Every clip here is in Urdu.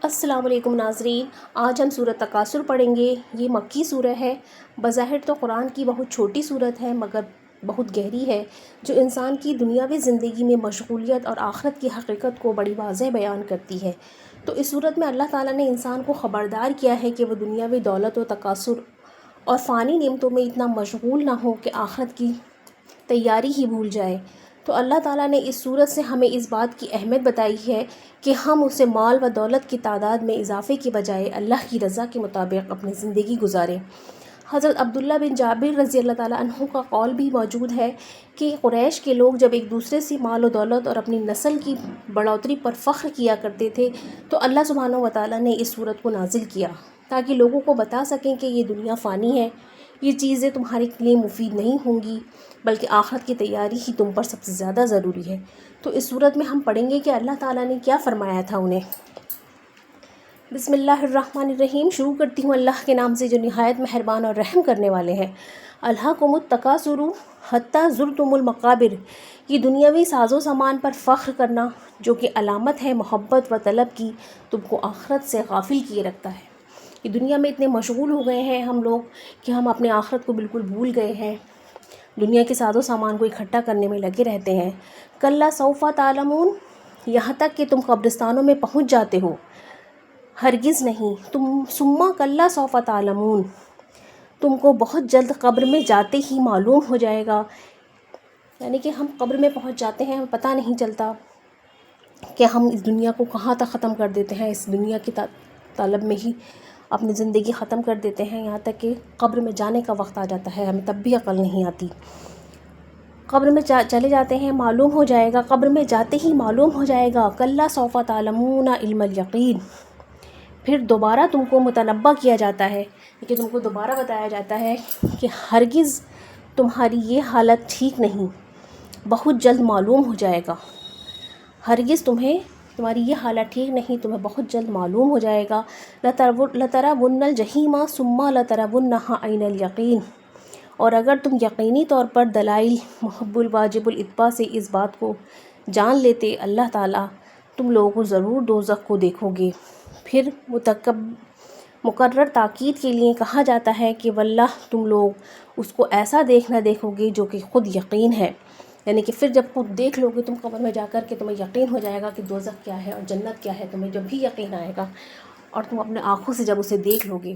السلام علیکم ناظرین، آج ہم سورۃ تکاثر پڑھیں گے۔ یہ مکی سورہ ہے۔ بظاہر تو قرآن کی بہت چھوٹی سورت ہے مگر بہت گہری ہے، جو انسان کی دنیاوی زندگی میں مشغولیت اور آخرت کی حقیقت کو بڑی واضح بیان کرتی ہے۔ تو اس سورت میں اللہ تعالیٰ نے انسان کو خبردار کیا ہے کہ وہ دنیاوی دولت و تکاثر اور فانی نعمتوں میں اتنا مشغول نہ ہو کہ آخرت کی تیاری ہی بھول جائے۔ تو اللہ تعالیٰ نے اس سورت سے ہمیں اس بات کی اہمیت بتائی ہے کہ ہم اسے مال و دولت کی تعداد میں اضافے کی بجائے اللہ کی رضا کے مطابق اپنی زندگی گزاریں۔ حضرت عبداللہ بن جابر رضی اللہ تعالیٰ عنہ کا قول بھی موجود ہے کہ قریش کے لوگ جب ایک دوسرے سے مال و دولت اور اپنی نسل کی بڑھوتری پر فخر کیا کرتے تھے تو اللہ سبحانہ و تعالیٰ نے اس سورت کو نازل کیا تاکہ لوگوں کو بتا سکیں کہ یہ دنیا فانی ہے، یہ چیزیں تمہارے لیے مفید نہیں ہوں گی، بلکہ آخرت کی تیاری ہی تم پر سب سے زیادہ ضروری ہے۔ تو اس سورت میں ہم پڑھیں گے کہ اللہ تعالیٰ نے کیا فرمایا تھا انہیں۔ بسم اللہ الرحمن الرحیم، شروع کرتی ہوں اللہ کے نام سے جو نہایت مہربان اور رحم کرنے والے ہیں۔ الہاکم التکاثر حتی زرتم المقابر، یہ دنیاوی ساز و سامان پر فخر کرنا جو کہ علامت ہے محبت و طلب کی، تم کو آخرت سے غافل کیے رکھتا ہے۔ یہ دنیا میں اتنے مشغول ہو گئے ہیں ہم لوگ کہ ہم اپنے آخرت کو بالکل بھول گئے ہیں، دنیا کے ساز و سامان کو اکٹھا کرنے میں لگے رہتے ہیں۔ کلا سوف تعلمون، یہاں تک کہ تم قبرستانوں میں پہنچ جاتے ہو، ہرگز نہیں، تم ثم کلا سوف تعلمون، تم کو بہت جلد قبر میں جاتے ہی معلوم ہو جائے گا۔ یعنی کہ ہم قبر میں پہنچ جاتے ہیں، ہمیں پتہ نہیں چلتا کہ ہم اس دنیا کو کہاں تک ختم کر دیتے ہیں، اس دنیا کی طلب میں ہی اپنی زندگی ختم کر دیتے ہیں، یہاں تک کہ قبر میں جانے کا وقت آ جاتا ہے، ہمیں تب بھی عقل نہیں آتی۔ قبر میں چلے جاتے ہیں، معلوم ہو جائے گا، قبر میں جاتے ہی معلوم ہو جائے گا۔ کلا سوف تعلمون علم الیقین، پھر دوبارہ تم کو متنبہ کیا جاتا ہے کہ تم کو دوبارہ بتایا جاتا ہے کہ ہرگز تمہاری یہ حالت ٹھیک نہیں، بہت جلد معلوم ہو جائے گا، ہرگز تمہاری یہ حالت ٹھیک نہیں، تمہیں بہت جلد معلوم ہو جائے گا۔ لَتَرَوُنَّ الْجَحِیمَ ثُمَّ لَتَرَوُنَّهَا عَیْنَ الْیَقِین، اور اگر تم یقینی طور پر دلائل محب الواجب الاتباع سے اس بات کو جان لیتے اللہ تعالیٰ تم لوگوں کو ضرور دوزخ کو دیکھو گے۔ پھر مکرر تاکید کے لیے کہا جاتا ہے کہ واللہ تم لوگ اس کو ایسا دیکھنا دیکھو گے جو کہ خود یقین ہے، یعنی کہ پھر جب خود دیکھ لو گے تم قبر میں جا کر کے تمہیں یقین ہو جائے گا کہ دوزخ کیا ہے اور جنت کیا ہے، تمہیں جب بھی یقین آئے گا اور تم اپنے آنکھوں سے جب اسے دیکھ لو گے۔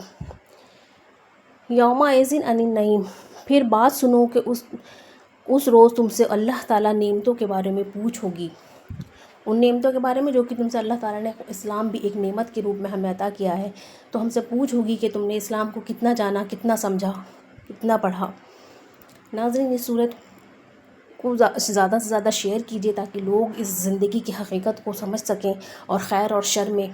یومئذ عن النعیم، پھر بات سنو کہ اس روز تم سے اللہ تعالیٰ نعمتوں کے بارے میں پوچھ ہوگی، ان نعمتوں کے بارے میں جو کہ تم سے اللہ تعالیٰ نے اسلام بھی ایک نعمت کے روپ میں ہمیں عطا کیا ہے، تو ہم سے پوچھ ہوگی کہ تم نے اسلام کو کتنا جانا، کتنا سمجھا، کتنا پڑھا۔ ناظرین، اس صورت کو زیادہ سے زیادہ شیئر کیجیے تاکہ لوگ اس زندگی کی حقیقت کو سمجھ سکیں اور خیر اور شر میں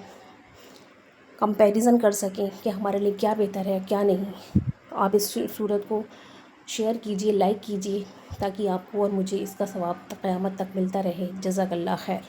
کمپیریزن کر سکیں کہ ہمارے لیے کیا بہتر ہے کیا نہیں۔ آپ اس صورت کو شیئر کیجیے، لائک کیجیے تاکہ آپ کو اور مجھے اس کا ثواب قیامت تک ملتا رہے۔ جزاک اللہ خیر۔